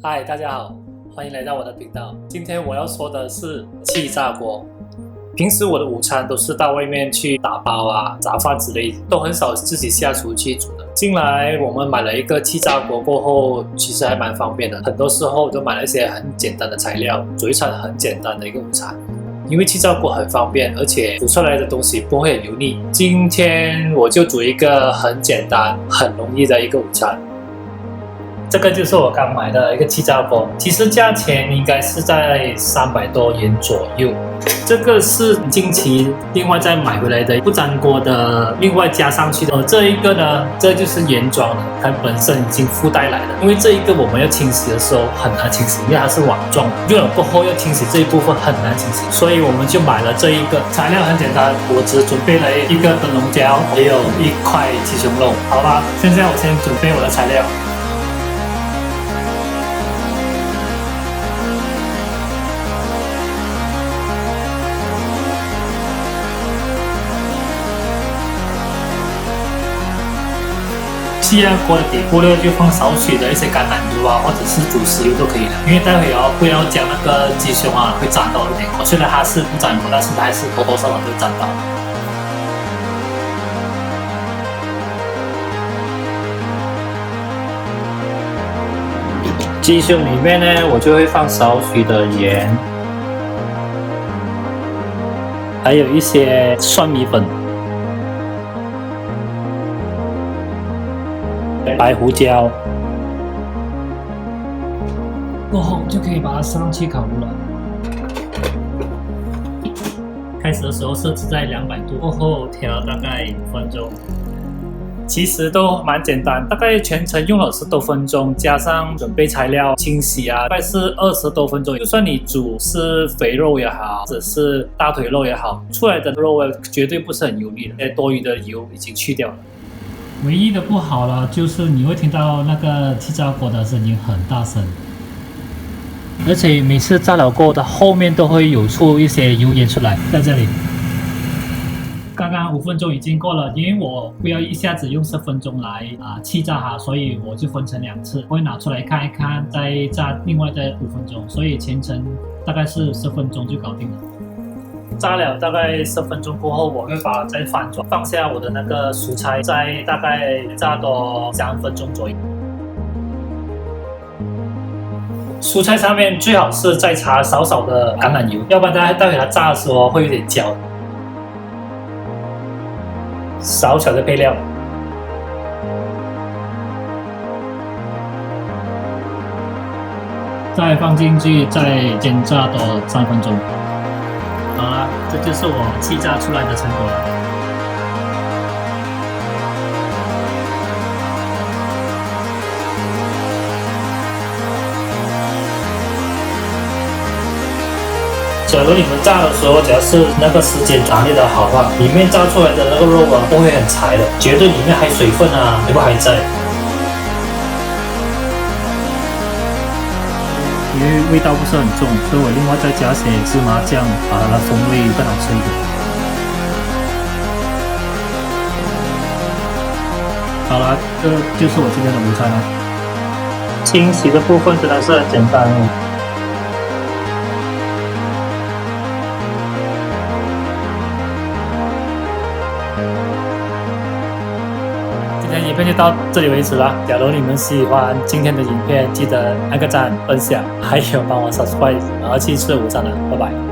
嗨，大家好，欢迎来到我的频道。今天我要说的是气炸锅。平时我的午餐都是到外面去打包啊、炸饭之类的，都很少自己下厨去煮的。近来我们买了一个气炸锅过后，其实还蛮方便的。很多时候都买了一些很简单的材料，煮一餐很简单的一个午餐。因为气炸锅很方便，而且煮出来的东西不会很油腻。今天我就煮一个很简单、很容易的一个午餐。这个就是我刚买的一个气炸锅，其实价钱应该是在300多元左右。这个是近期另外再买回来的不粘锅的，另外加上去的。这一个呢，这就是原装的，它本身已经附带来的。因为这一个我们要清洗的时候很难清洗，因为它是网状的，用了过后要清洗这一部分很难清洗，所以我们就买了这一个。材料很简单，我只准备了一个灯笼椒，还有一块鸡胸肉。好吧，现在我先准备我的材料。气炸锅的底部呢，就放少许的一些橄榄油啊，或者是猪豉油都可以的。因为待会不要将那个鸡胸啊会沾到一点。虽然它是不粘锅，但是它还是多多少少会沾到。鸡胸里面呢，我就会放少许的盐，还有一些蒜米粉。白胡椒，过后就可以把它上去烤炉了。开始的时候设置在200度，过后调大概5分钟。其实都蛮简单，大概全程用了10多分钟，加上准备材料、清洗啊，大概是20多分钟。就算你煮是肥肉也好，或者是大腿肉也好，出来的肉绝对不是很油腻的，多余的油已经去掉了。唯一的不好了，就是你会听到那个气炸锅的声音很大声，而且每次炸了锅的后面都会有出一些油烟出来，在这里。刚刚5分钟已经过了，因为我不要一下子用10分钟来气炸它，所以我就分成2次，我会拿出来看一看，再炸另外再5分钟，所以全程大概是10分钟就搞定了。炸了大概10分钟过后，我会把它再翻转，放下我的那个蔬菜，再大概炸多3分钟左右。蔬菜上面最好是再擦少少的橄榄油，要不然待会它炸的时候会有点焦。少小的配料，再放进去，再煎炸多3分钟。好了，这就是我气炸出来的成果了。假如你们炸的时候，只要是那个时间拿捏的好的话，里面炸出来的那个肉啊，不会很柴的，绝对里面还水分啊，全部还在。因为味道不是很重，所以我另外再加些芝麻酱，把它的风味更好吃一点。好了，这就是我今天的午餐了。清洗的部分真的是很简单哦。今天影片就到这里为止了。假如你们喜欢今天的影片，记得按个赞、分享，还有帮我 subscribe，然后去吃午餐了，拜拜。